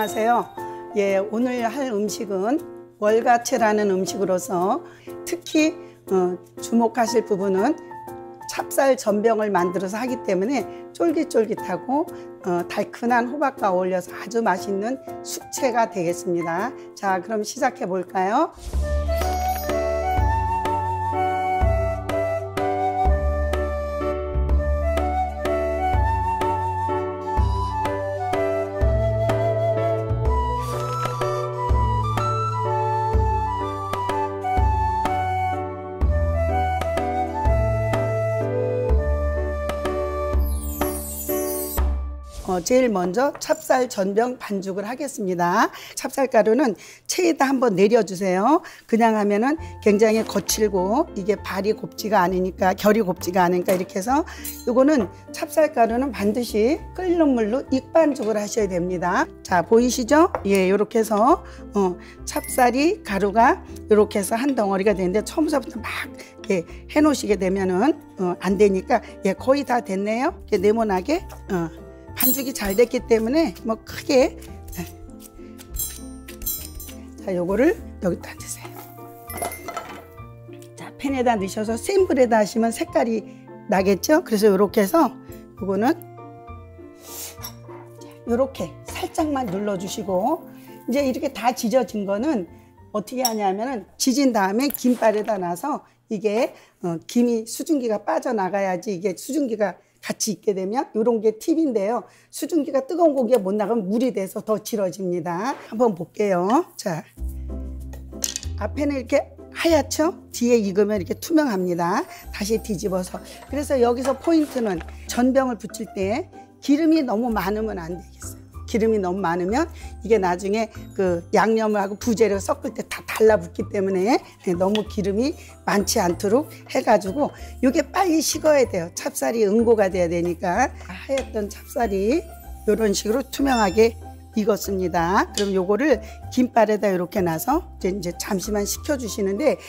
안녕하세요. 예, 오늘 할 음식은 월가채라는 음식으로서 특히 주목하실 부분은 찹쌀 전병을 만들어서 하기 때문에 쫄깃쫄깃하고 달큰한 호박과 어울려서 아주 맛있는 숙채가 되겠습니다. 자, 그럼 시작해 볼까요? 제일 먼저 찹쌀 전병 반죽을 하겠습니다. 찹쌀가루는 체에다 한번 내려주세요. 그냥 하면은 굉장히 거칠고 이게 발이 곱지가 않으니까, 결이 곱지가 않으니까 이렇게 해서 요거는 찹쌀가루는 반드시 끓는 물로 익반죽을 하셔야 됩니다. 자, 보이시죠? 예, 요렇게 해서 찹쌀이 가루가 요렇게 해서 한 덩어리가 되는데 처음부터 막 이렇게 해 놓으시게 되면은 안 되니까, 예, 거의 다 됐네요. 이렇게 네모나게 반죽이 잘 됐기 때문에 뭐 크게. 자, 요거를 여기다 드세요. 자, 팬에다 넣으셔서 센 불에다 하시면 색깔이 나겠죠? 그래서 요렇게 해서 요거는 요렇게 살짝만 눌러주시고, 이제 이렇게 다 지져진 거는 어떻게 하냐면은 지진 다음에 김발에다 놔서 이게 김이 수증기가 빠져나가야지 이게 수증기가 같이 있게 되면 이런 게 팁인데요. 수증기가 뜨거운 고기에 못 나가면 물이 돼서 더 질어집니다. 한번 볼게요. 자, 앞에는 이렇게 하얗죠? 뒤에 익으면 이렇게 투명합니다. 다시 뒤집어서. 그래서 여기서 포인트는 전병을 붙일 때 기름이 너무 많으면 안 되겠어요. 기름이 너무 많으면 이게 나중에 그 양념을 하고 부재료 섞을 때 다 달라붙기 때문에 너무 기름이 많지 않도록 해가지고 이게 빨리 식어야 돼요. 찹쌀이 응고가 돼야 되니까. 하였던 찹쌀이 이런 식으로 투명하게 익었습니다. 그럼 요거를 김발에다 이렇게 놔서 이제 잠시만 식혀주시는데,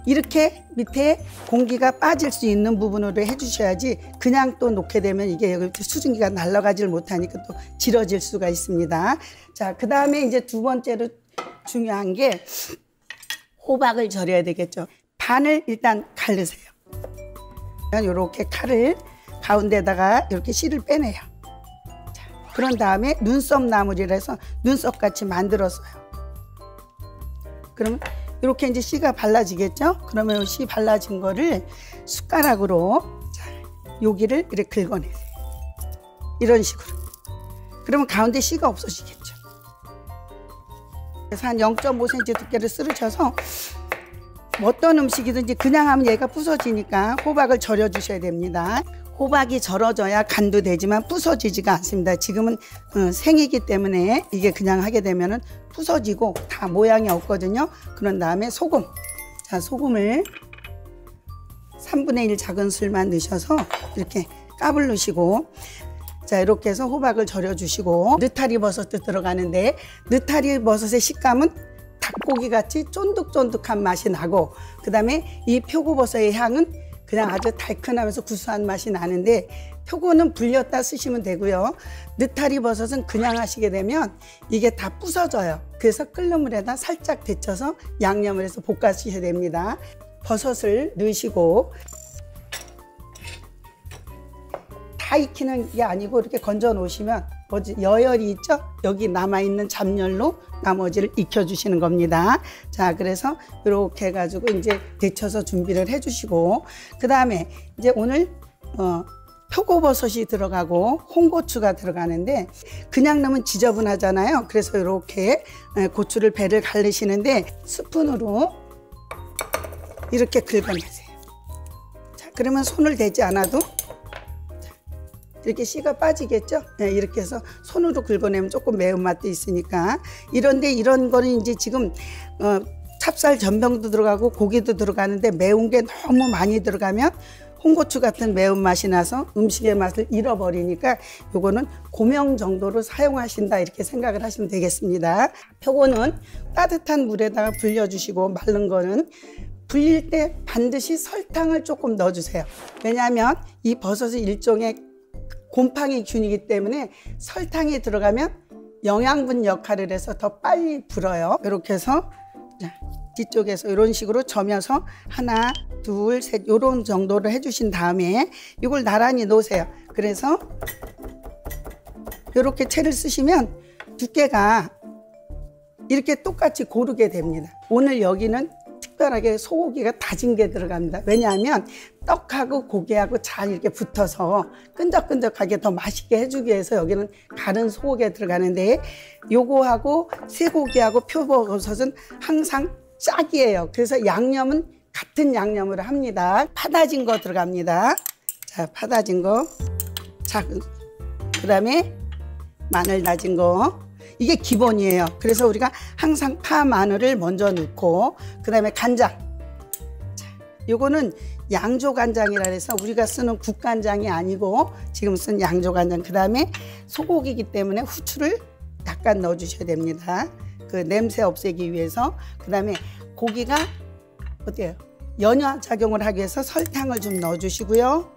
이렇게 밑에 공기가 빠질 수 있는 부분으로 해주셔야지 그냥 또 놓게 되면 이게 여기 수증기가 날아가질 못하니까 또 질어질 수가 있습니다. 자, 그 다음에 이제 두 번째로 중요한 게 호박을 절여야 되겠죠. 반을 일단 갈르세요. 이렇게 칼을 가운데다가 이렇게 씨를 빼내요. 자, 그런 다음에 눈썹 나물이라 해서 눈썹같이 만들었어요. 그러면 이렇게 이제 씨가 발라지겠죠? 그러면 씨 발라진 거를 숟가락으로, 자, 여기를 이렇게 긁어내세요. 이런 식으로. 그러면 가운데 씨가 없어지겠죠. 그래서 한 0.5cm 두께를 쓰러져서 어떤 음식이든지 그냥 하면 얘가 부서지니까 호박을 절여 주셔야 됩니다. 호박이 절어져야 간도 되지만 부서지지가 않습니다. 지금은 생이기 때문에 이게 그냥 하게 되면은 부서지고 다 모양이 없거든요. 그런 다음에 소금. 자, 소금을 3분의 1 작은술만 넣으셔서 이렇게 까불르시고, 자, 이렇게 해서 호박을 절여주시고, 느타리 버섯도 들어가는데 느타리 버섯의 식감은 닭고기 같이 쫀득쫀득한 맛이 나고, 그 다음에 이 표고버섯의 향은 그냥 아주 달큰하면서 구수한 맛이 나는데, 표고는 불렸다 쓰시면 되고요. 느타리 버섯은 그냥 하시게 되면 이게 다 부서져요. 그래서 끓는 물에다 살짝 데쳐서 양념을 해서 볶아 주셔야 됩니다. 버섯을 넣으시고, 다 익히는 게 아니고 이렇게 건져 놓으시면 여열이 있죠? 여기 남아있는 잡열로 나머지를 익혀주시는 겁니다. 자, 그래서 이렇게 해가지고 이제 데쳐서 준비를 해주시고, 그 다음에 이제 오늘 표고버섯이 들어가고 홍고추가 들어가는데, 그냥 넣으면 지저분하잖아요. 그래서 이렇게 고추를 배를 갈르시는데 스푼으로 이렇게 긁어내세요. 자, 그러면 손을 대지 않아도 이렇게 씨가 빠지겠죠? 네, 이렇게 해서 손으로 긁어내면 조금 매운맛도 있으니까. 이런데 이런 거는 이제 지금 찹쌀 전병도 들어가고 고기도 들어가는데 매운 게 너무 많이 들어가면 홍고추 같은 매운맛이 나서 음식의 맛을 잃어버리니까 요거는 고명 정도로 사용하신다, 이렇게 생각을 하시면 되겠습니다. 표고는 따뜻한 물에다가 불려주시고, 마른 거는 불릴 때 반드시 설탕을 조금 넣어주세요. 왜냐하면 이 버섯이 일종의 곰팡이 균이기 때문에 설탕이 들어가면 영양분 역할을 해서 더 빨리 불어요. 이렇게 해서 자, 뒤쪽에서 이런 식으로 저며서 하나, 둘, 셋 이런 정도로 해주신 다음에 이걸 나란히 놓으세요. 그래서 이렇게 채를 쓰시면 두께가 이렇게 똑같이 고르게 됩니다. 오늘 여기는 특별하게 소고기가 다진 게 들어갑니다. 왜냐하면 떡하고 고기하고 잘 이렇게 붙어서 끈적끈적하게 더 맛있게 해주기 위해서 여기는 가른 소고기가 들어가는데 요거하고 쇠고기하고 표버섯은 항상 짝이에요. 그래서 양념은 같은 양념으로 합니다. 파다진 거 들어갑니다. 자, 파다진 거. 자, 그 다음에 마늘 다진 거. 이게 기본이에요. 그래서 우리가 항상 파, 마늘을 먼저 넣고 그 다음에 간장. 자, 요거는 양조간장이라 해서 우리가 쓰는 국간장이 아니고 지금 쓴 양조간장. 그 다음에 소고기이기 때문에 후추를 약간 넣어주셔야 됩니다. 그 냄새 없애기 위해서. 그 다음에 고기가 어때요? 연화 작용을 하기 위해서 설탕을 좀 넣어주시고요.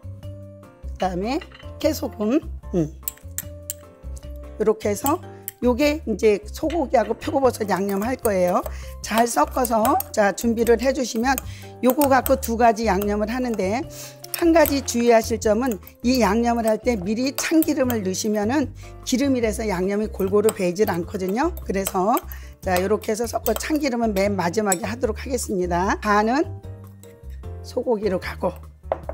그 다음에 깨소금. 이렇게 해서 요게 이제 소고기하고 표고버섯 양념할 거예요. 잘 섞어서 자 준비를 해주시면 요거 갖고 두 가지 양념을 하는데 한 가지 주의하실 점은 이 양념을 할 때 미리 참기름을 넣으시면은 기름이라서 양념이 골고루 배이질 않거든요. 그래서 자 이렇게 해서 섞어 참기름은 맨 마지막에 하도록 하겠습니다. 반은 소고기로 가고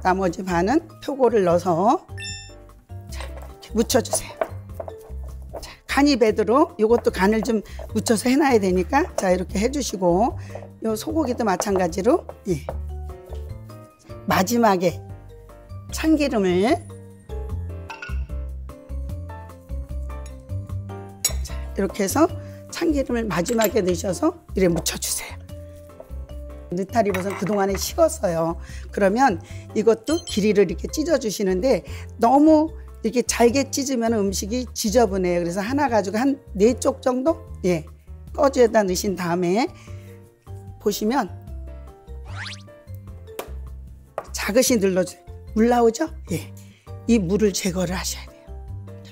나머지 반은 표고를 넣어서 자, 이렇게 묻혀주세요. 간이 배도록 이것도 간을 좀 묻혀서 해놔야 되니까 자 이렇게 해주시고 요 소고기도 마찬가지로 예. 마지막에 참기름을 자, 이렇게 해서 참기름을 마지막에 넣으셔서 이렇게 묻혀주세요. 느타리버섯 그동안에 식었어요. 그러면 이것도 길이를 이렇게 찢어주시는데 너무 이렇게 잘게 찢으면 음식이 지저분해요. 그래서 하나 가지고 한 4쪽 정도 예, 꺼지에다 넣으신 다음에 보시면 자긋이 눌러줘요. 물 나오죠? 예, 이 물을 제거를 하셔야 돼요.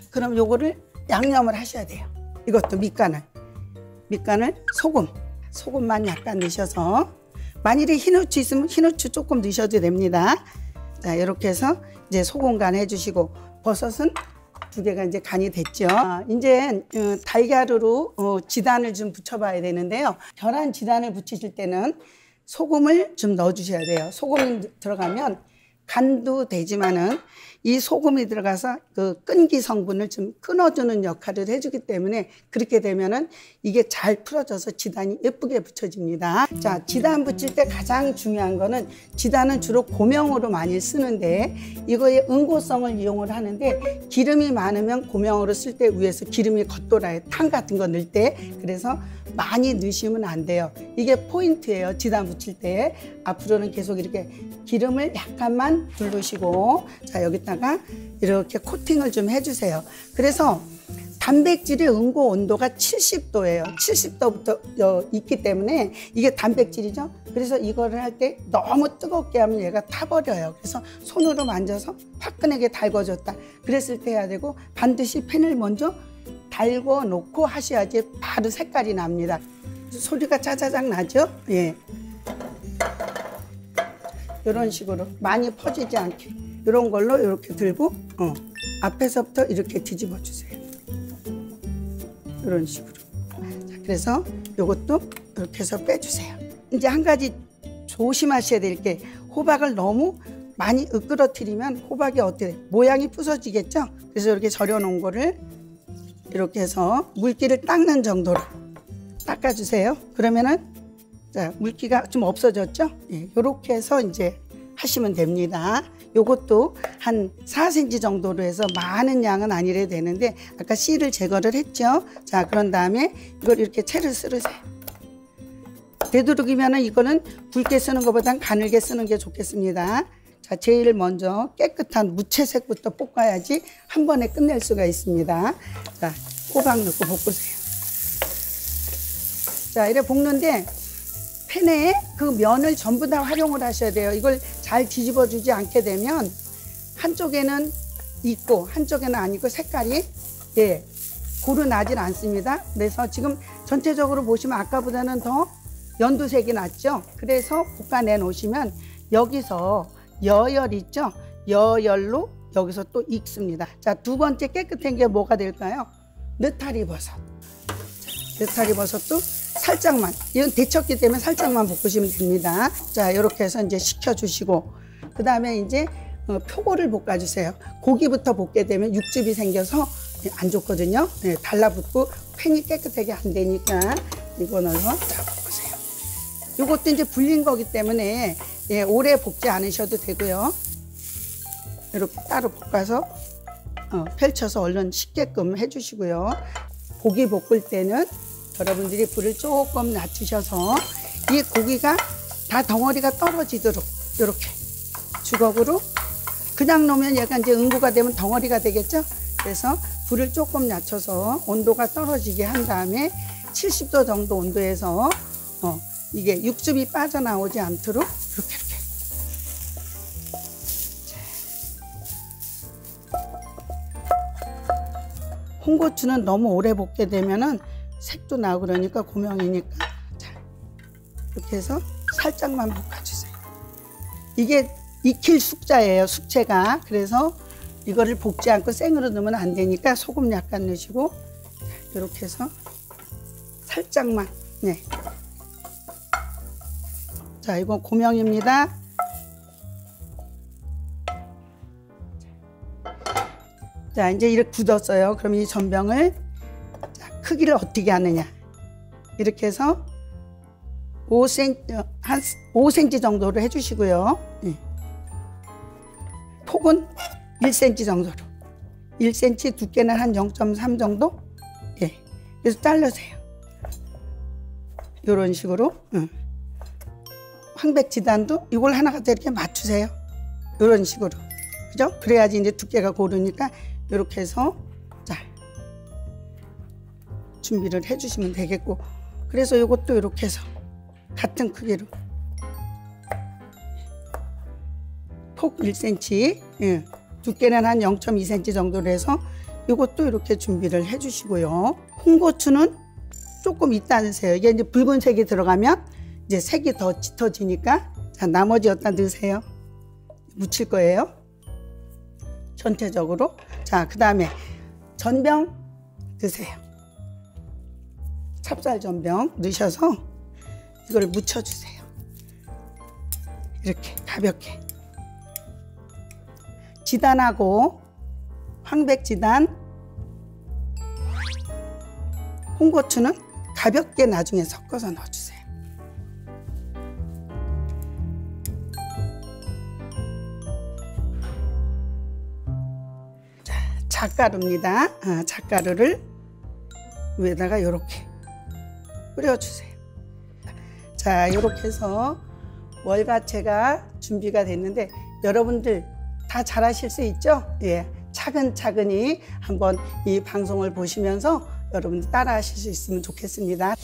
그럼 요거를 양념을 하셔야 돼요. 이것도 밑간을 소금만 약간 넣으셔서 만일에 흰후추 있으면 흰후추 조금 넣으셔도 됩니다. 자 이렇게 해서 이제 소금 간 해주시고 버섯은 두 개가 이제 간이 됐죠. 이제 달걀으로 지단을 좀 붙여봐야 되는데요. 계란 지단을 붙이실 때는 소금을 좀 넣어주셔야 돼요. 소금이 들어가면 간도 되지만은 이 소금이 들어가서 그 끈기 성분을 좀 끊어주는 역할을 해주기 때문에 그렇게 되면은 이게 잘 풀어져서 지단이 예쁘게 붙여집니다. 자, 지단 붙일 때 가장 중요한 거는 지단은 주로 고명으로 많이 쓰는데 이거의 응고성을 이용을 하는데 기름이 많으면 고명으로 쓸 때 위에서 기름이 겉돌아요. 탕 같은 거 넣을 때. 그래서 많이 넣으시면 안 돼요. 이게 포인트예요. 지단 붙일 때. 앞으로는 계속 이렇게 기름을 약간만 두르시고 자 여기다가 이렇게 코팅을 좀 해주세요. 그래서 단백질의 응고 온도가 70도예요. 70도부터 있기 때문에 이게 단백질이죠. 그래서 이거를 할 때 너무 뜨겁게 하면 얘가 타버려요. 그래서 손으로 만져서 화끈하게 달궈줬다. 그랬을 때 해야 되고 반드시 팬을 먼저 달궈 놓고 하셔야지 바로 색깔이 납니다. 소리가 짜자작 나죠? 예. 이런 식으로 많이 퍼지지 않게 이런 걸로 이렇게 들고 앞에서부터 이렇게 뒤집어 주세요. 이런 식으로. 자, 그래서 이것도 이렇게 해서 빼주세요. 이제 한 가지 조심하셔야 될 게 호박을 너무 많이 으끄러뜨리면 호박이 어떻게 돼요? 모양이 부서지겠죠? 그래서 이렇게 절여 놓은 거를 이렇게 해서 물기를 닦는 정도로 닦아주세요. 그러면은 자, 물기가 좀 없어졌죠? 예, 이렇게 해서 이제 하시면 됩니다. 요것도 한 4cm 정도로 해서 많은 양은 아니래도 되는데 아까 씨를 제거를 했죠? 자, 그런 다음에 이걸 이렇게 채를 썰으세요. 되도록이면 이거는 굵게 쓰는 것보단 가늘게 쓰는 게 좋겠습니다. 자, 제일 먼저 깨끗한 무채색부터 볶아야지 한 번에 끝낼 수가 있습니다. 자, 호박 넣고 볶으세요. 자, 이렇게 볶는데 팬에 그 면을 전부 다 활용을 하셔야 돼요. 이걸 잘 뒤집어 주지 않게 되면 한쪽에는 있고 한쪽에는 아니고 색깔이 예, 고르나질 않습니다. 그래서 지금 전체적으로 보시면 아까보다는 더 연두색이 났죠. 그래서 볶아내 놓으시면 여기서 여열 있죠. 여열로 여기서 또 익습니다. 자, 두 번째 깨끗한 게 뭐가 될까요? 느타리 버섯. 느타리 버섯도 살짝만, 이건 데쳤기 때문에 살짝만 볶으시면 됩니다. 자, 이렇게 해서 이제 식혀주시고, 그 다음에 이제 표고를 볶아주세요. 고기부터 볶게 되면 육즙이 생겨서 안 좋거든요. 네, 달라붙고 팬이 깨끗하게 안 되니까 이거 넣어서 자, 볶으세요. 이것도 이제 불린 거기 때문에 오래 볶지 않으셔도 되고요. 이렇게 따로 볶아서 펼쳐서 얼른 식게끔 해주시고요. 고기 볶을 때는 여러분들이 불을 조금 낮추셔서 이 고기가 다 덩어리가 떨어지도록 이렇게 주걱으로, 그냥 놓으면 얘가 이제 응고가 되면 덩어리가 되겠죠. 그래서 불을 조금 낮춰서 온도가 떨어지게 한 다음에 70도 정도 온도에서 이게 육즙이 빠져나오지 않도록 이렇게 홍고추는 너무 오래 볶게 되면은 색도 나고 그러니까 고명이니까, 자, 이렇게 해서 살짝만 볶아주세요. 이게 익힐 숙자예요, 숙제가. 그래서 이거를 볶지 않고 생으로 넣으면 안 되니까 소금 약간 넣으시고, 이렇게 해서 살짝만. 네. 자, 이건 고명입니다. 자, 이제 이렇게 굳었어요. 그럼 이 전병을, 자, 크기를 어떻게 하느냐. 이렇게 해서 5cm, 한 5cm 정도로 해주시고요. 네. 폭은 1cm 정도로. 1cm, 두께는 한 0.3 정도? 예. 그래서 잘라세요. 이런 식으로. 황백지단도 이걸 하나 갖다 이렇게 맞추세요. 이런 식으로. 그죠? 그래야지 이제 두께가 고르니까 이렇게 해서 자, 준비를 해주시면 되겠고, 그래서 이것도 이렇게 해서 같은 크기로 폭 1cm, 예, 두께는 한 0.2cm 정도로 해서 이것도 이렇게 준비를 해주시고요. 홍고추는 조금 이따 넣으세요. 이게 이제 붉은색이 들어가면 이제 색이 더 짙어지니까, 자, 나머지 여기다 넣으세요. 묻힐 거예요. 전체적으로. 자, 그 다음에 전병 넣으세요. 찹쌀 전병 넣으셔서 이걸 묻혀주세요. 이렇게 가볍게. 지단하고 황백지단, 홍고추는 가볍게 나중에 섞어서 넣어주세요. 자, 잣가루입니다. 잣가루를 위에다가 이렇게 뿌려주세요. 자, 이렇게 해서 월가채가 준비가 됐는데, 여러분들 다 잘하실 수 있죠? 예, 차근차근히 한번 이 방송을 보시면서 여러분들 따라 하실 수 있으면 좋겠습니다.